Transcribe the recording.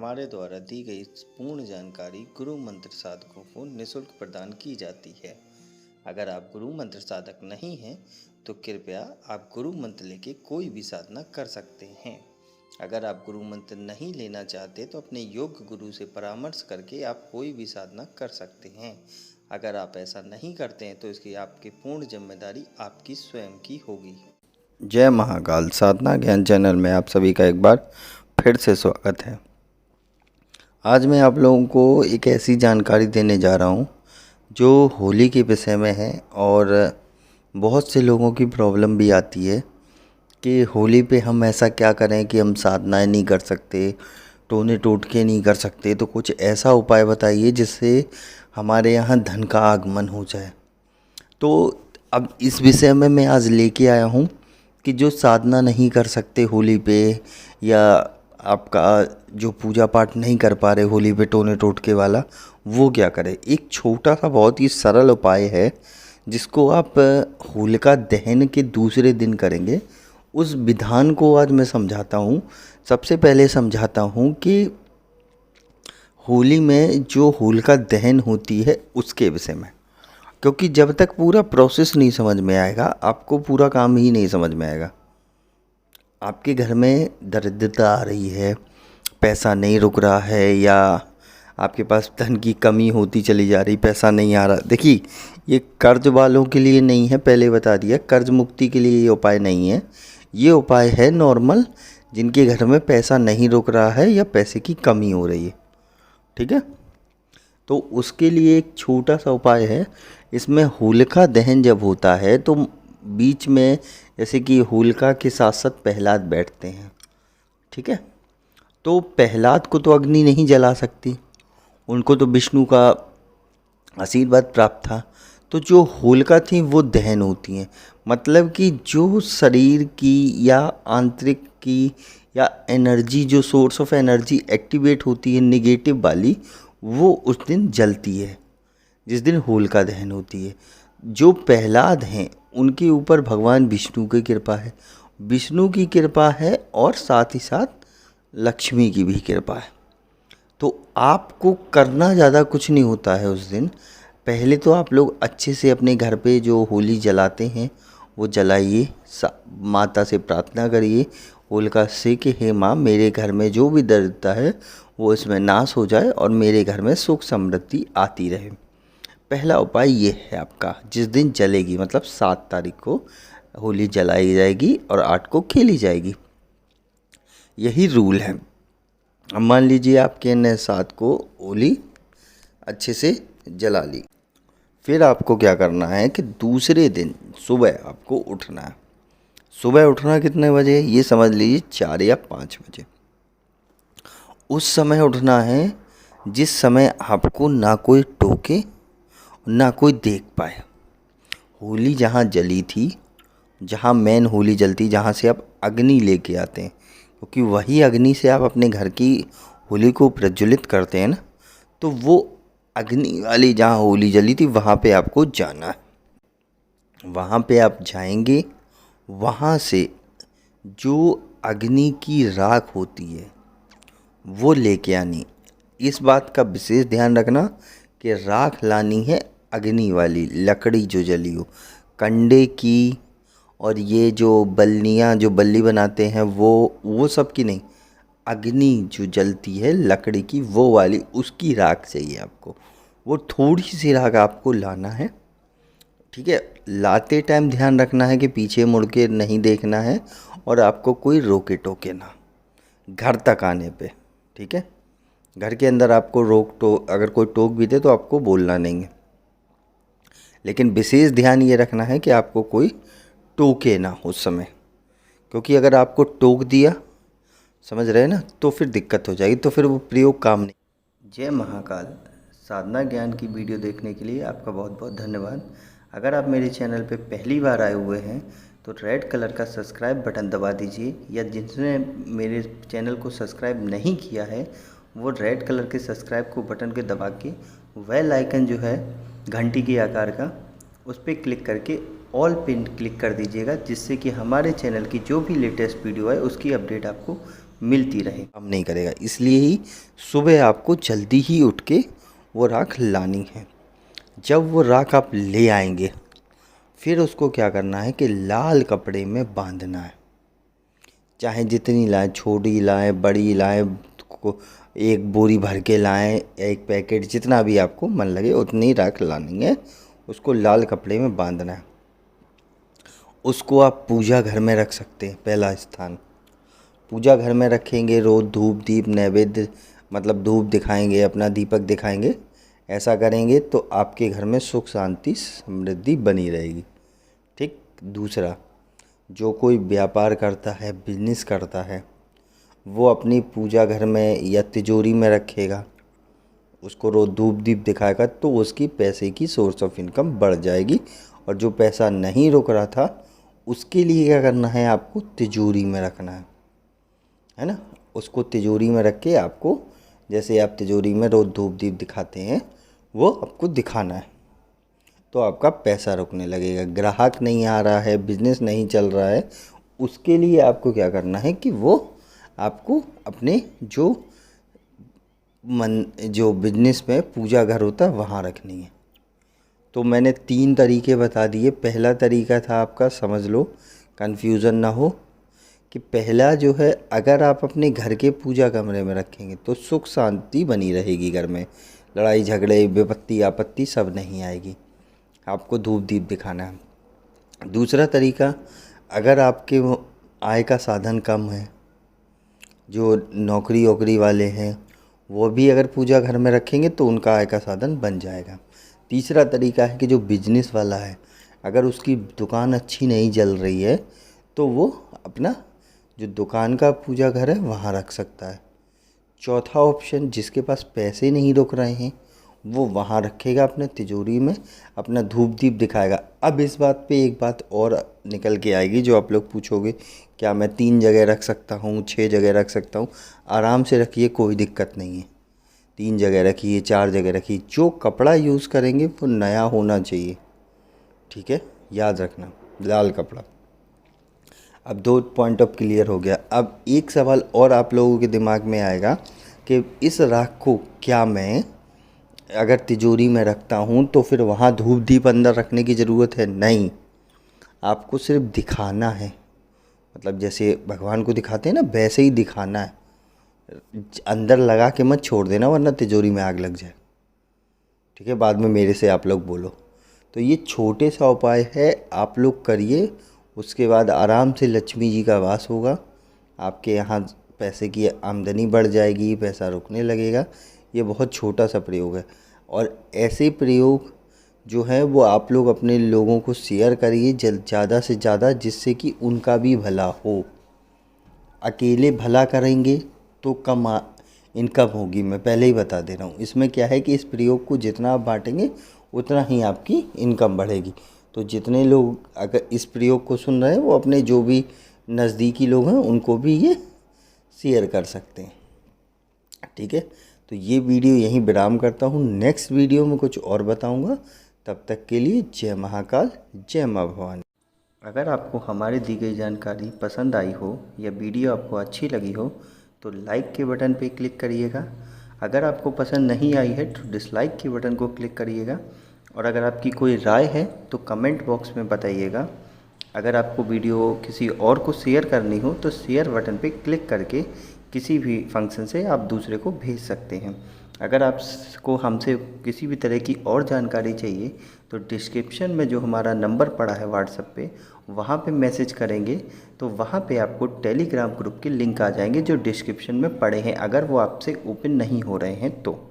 हमारे द्वारा दी गई पूर्ण जानकारी गुरु मंत्र साधकों को निःशुल्क प्रदान की जाती है। अगर आप गुरु मंत्र साधक नहीं हैं तो कृपया आप गुरु मंत्र लेके कोई भी साधना कर सकते हैं। अगर आप गुरु मंत्र नहीं लेना चाहते तो अपने योग्य गुरु से परामर्श करके आप कोई भी साधना कर सकते हैं। अगर आप ऐसा नहीं करते हैं तो इसकी आपकी पूर्ण जिम्मेदारी आपकी स्वयं की होगी। जय महाकाल साधना ज्ञान चैनल में आप सभी का एक बार फिर से स्वागत है। आज मैं आप लोगों को एक ऐसी जानकारी देने जा रहा हूँ जो होली के विषय में है और बहुत से लोगों की प्रॉब्लम भी आती है कि होली पे हम ऐसा क्या करें कि हम साधनाएं नहीं कर सकते, टोने टोटके नहीं कर सकते, तो कुछ ऐसा उपाय बताइए जिससे हमारे यहाँ धन का आगमन हो जाए। तो अब इस विषय में मैं आज लेके आया हूँ कि जो साधना नहीं कर सकते होली पे, या आपका जो पूजा पाठ नहीं कर पा रहे होली पे टोने टोटके वाला, वो क्या करें। एक छोटा सा बहुत ही सरल उपाय है जिसको आप होलिका दहन के दूसरे दिन करेंगे। उस विधान को आज मैं समझाता हूँ। सबसे पहले समझाता हूँ कि होली में जो होलिका दहन होती है उसके विषय में, क्योंकि जब तक पूरा प्रोसेस नहीं समझ में आएगा आपको पूरा काम ही नहीं समझ में आएगा। आपके घर में दरिद्रता आ रही है, पैसा नहीं रुक रहा है, या आपके पास धन की कमी होती चली जा रही, पैसा नहीं आ रहा। देखिए, ये कर्ज वालों के लिए नहीं है, पहले बता दिया। कर्ज मुक्ति के लिए ये उपाय नहीं है। ये उपाय है नॉर्मल जिनके घर में पैसा नहीं रुक रहा है या पैसे की कमी हो रही है, ठीक है। तो उसके लिए एक छोटा सा उपाय है। इसमें होलिका दहन जब होता है तो बीच में जैसे कि होलिका के साथ साथ प्रहलाद बैठते हैं, ठीक है। तो प्रहलाद को तो अग्नि नहीं जला सकती, उनको तो विष्णु का आशीर्वाद प्राप्त था। तो जो होलिका थी वो दहन होती हैं, मतलब कि जो शरीर की या आंतरिक की या एनर्जी, जो सोर्स ऑफ एनर्जी एक्टिवेट होती है नेगेटिव वाली, वो उस दिन जलती है जिस दिन होलिका दहन होती है। जो प्रहलाद हैं उनके ऊपर भगवान विष्णु की कृपा है, विष्णु की कृपा है और साथ ही साथ लक्ष्मी की भी कृपा है। तो आपको करना ज़्यादा कुछ नहीं होता है उस दिन। पहले तो आप लोग अच्छे से अपने घर पे जो होली जलाते हैं वो जलाइए, माता से प्रार्थना करिए होलिका से कि हे माँ, मेरे घर में जो भी दरिद्रता है वो इसमें नाश हो जाए और मेरे घर में सुख समृद्धि आती रहे। पहला उपाय ये है आपका। जिस दिन जलेगी, मतलब 7 तारीख को होली जलाई जाएगी और 8 को खेली जाएगी, यही रूल है। अब मान लीजिए आपके ने 7 को होली अच्छे से जला ली, फिर आपको क्या करना है कि दूसरे दिन सुबह आपको उठना है। सुबह उठना कितने बजे, ये समझ लीजिए 4 या 5 बजे। उस समय उठना है जिस समय आपको ना कोई टोके ना कोई देख पाए। होली जहाँ जली थी, जहाँ मेन होली जलती, जहाँ से आप अग्नि लेके आते हैं, क्योंकि वही अग्नि से आप अपने घर की होली को प्रज्वलित करते हैं ना, तो वो अग्नि वाली जहाँ होली जली थी वहाँ पे आपको जाना है। वहाँ पे आप जाएंगे, वहाँ से जो अग्नि की राख होती है वो लेके आनी। इस बात का विशेष ध्यान रखना कि राख लानी है अग्नि वाली, लकड़ी जो जली हो, कंडे की और ये जो बल्लियाँ जो बल्ली बनाते हैं वो सब की नहीं। अग्नि जो जलती है लकड़ी की, वो वाली, उसकी राख चाहिए आपको। वो थोड़ी सी राख आपको लाना है, ठीक है। लाते टाइम ध्यान रखना है कि पीछे मुड़ के नहीं देखना है और आपको कोई रोके टोके ना घर तक आने पे, ठीक है। घर के अंदर आपको अगर कोई टोक भी दे तो आपको बोलना नहीं है, लेकिन विशेष ध्यान ये रखना है कि आपको कोई टोके ना उस समय, क्योंकि अगर आपको टोक दिया, समझ रहे हैं ना, तो फिर दिक्कत हो जाएगी, तो फिर वो प्रयोग काम नहीं। जय महाकाल साधना ज्ञान की वीडियो देखने के लिए आपका बहुत बहुत धन्यवाद। अगर आप मेरे चैनल पे पहली बार आए हुए हैं तो रेड कलर का सब्सक्राइब बटन दबा दीजिए, या जिसने मेरे चैनल को सब्सक्राइब नहीं किया है वो रेड कलर के सब्सक्राइब को बटन के दबा के बेल आइकन जो है घंटी के आकार का, उस पर क्लिक करके ऑल पिन क्लिक कर दीजिएगा, जिससे कि हमारे चैनल की जो भी लेटेस्ट वीडियो है उसकी अपडेट आपको मिलती रहे, काम नहीं करेगा। इसलिए ही सुबह आपको जल्दी ही उठ के वो राख लानी है। जब वो राख आप ले आएंगे, फिर उसको क्या करना है कि लाल कपड़े में बांधना है। चाहे जितनी लाएं, छोटी लाएं, बड़ी लाएं, को एक बोरी भर के लाएं, एक पैकेट, जितना भी आपको मन लगे उतनी राख लानी है। उसको लाल कपड़े में बांधना है। उसको आप पूजा घर में रख सकते हैं। पहला स्थान पूजा घर में रखेंगे। रोज़ धूप दीप नैवेद्य, मतलब धूप दिखाएंगे, अपना दीपक दिखाएंगे। ऐसा करेंगे तो आपके घर में सुख शांति समृद्धि बनी रहेगी। ठीक। दूसरा, जो कोई व्यापार करता है, बिजनेस करता है, वो अपनी पूजा घर में या तिजोरी में रखेगा। उसको रोज़ धूप दीप दिखाएगा तो उसकी पैसे की सोर्स ऑफ इनकम बढ़ जाएगी। और जो पैसा नहीं रुक रहा था, उसके लिए क्या करना है, आपको तिजोरी में रखना है ना। उसको तिजोरी में रख के आपको, जैसे आप तिजोरी में रोज़ धूप दीप दिखाते हैं, वो आपको दिखाना है। तो आपका पैसा रुकने लगेगा। ग्राहक नहीं आ रहा है, बिजनेस नहीं चल रहा है, उसके लिए आपको क्या करना है कि वो आपको अपने जो बिजनेस में पूजा घर होता है वहाँ रखनी है। तो मैंने 3 तरीके बता दिए। पहला तरीका था आपका, समझ लो, कन्फ्यूज़न ना हो, कि पहला जो है, अगर आप अपने घर के पूजा कमरे में रखेंगे तो सुख शांति बनी रहेगी घर में। लड़ाई झगड़े, विपत्ति आपत्ति सब नहीं आएगी। आपको धूप दीप दिखाना है। दूसरा तरीका, अगर आपके आय का साधन कम है, जो नौकरी वोकरी वाले हैं, वो भी अगर पूजा घर में रखेंगे तो उनका आय का साधन बन जाएगा। तीसरा तरीका है कि जो बिजनेस वाला है, अगर उसकी दुकान अच्छी नहीं चल रही है तो वो अपना जो दुकान का पूजा घर है वहाँ रख सकता है। चौथा ऑप्शन, जिसके पास पैसे नहीं रुक रहे हैं, वो वहाँ रखेगा अपने तिजोरी में, अपना धूप दीप दिखाएगा। अब इस बात पे एक बात और निकल के आएगी, जो आप लोग पूछोगे, क्या मैं 3 जगह रख सकता हूँ, 6 जगह रख सकता हूँ? आराम से रखिए, कोई दिक्कत नहीं है। 3 जगह रखिए, 4 जगह रखिए। जो कपड़ा यूज़ करेंगे वो नया होना चाहिए, ठीक है, याद रखना, लाल कपड़ा। अब 2 पॉइंट ऑफ क्लियर हो गया। अब एक सवाल और आप लोगों के दिमाग में आएगा कि इस राख को क्या मैं अगर तिजोरी में रखता हूँ तो फिर वहाँ धूप दीप अंदर रखने की ज़रूरत है? नहीं, आपको सिर्फ दिखाना है। मतलब जैसे भगवान को दिखाते हैं ना, वैसे ही दिखाना है। अंदर लगा के मत छोड़ देना, वरना तिजोरी में आग लग जाए, ठीक है। बाद में मेरे से आप लोग बोलो। तो ये छोटे सा उपाय है, आप लोग करिए। उसके बाद आराम से लक्ष्मी जी का वास होगा। आपके यहाँ पैसे की आमदनी बढ़ जाएगी, पैसा रुकने लगेगा। ये बहुत छोटा सा प्रयोग है। और ऐसे प्रयोग जो है वो आप लोग अपने लोगों को शेयर करिए ज़्यादा से ज़्यादा, जिससे कि उनका भी भला हो। अकेले भला करेंगे तो कम इनकम होगी, मैं पहले ही बता दे रहा हूँ। इसमें क्या है कि इस प्रयोग को जितना आप बांटेंगे उतना ही आपकी इनकम बढ़ेगी। तो जितने लोग अगर इस प्रयोग को सुन रहे हैं, वो अपने जो भी नज़दीकी लोग हैं उनको भी ये शेयर कर सकते हैं, ठीक है। तो ये वीडियो यहीं विराम करता हूँ। नेक्स्ट वीडियो में कुछ और बताऊँगा। तब तक के लिए जय महाकाल, जय माँ भवानी। अगर आपको हमारी दी गई जानकारी पसंद आई हो या वीडियो आपको अच्छी लगी हो तो लाइक के बटन पे क्लिक करिएगा। अगर आपको पसंद नहीं आई है तो डिसलाइक के बटन को क्लिक करिएगा। और अगर आपकी कोई राय है तो कमेंट बॉक्स में बताइएगा। अगर आपको वीडियो किसी और को शेयर करनी हो तो शेयर बटन पे क्लिक करके किसी भी फंक्शन से आप दूसरे को भेज सकते हैं। अगर आपको हमसे किसी भी तरह की और जानकारी चाहिए तो डिस्क्रिप्शन में जो हमारा नंबर पड़ा है व्हाट्सएप पे, वहाँ पे मैसेज करेंगे तो वहाँ पे आपको टेलीग्राम ग्रुप के लिंक आ जाएंगे, जो डिस्क्रिप्शन में पड़े हैं, अगर वो आपसे ओपन नहीं हो रहे हैं तो।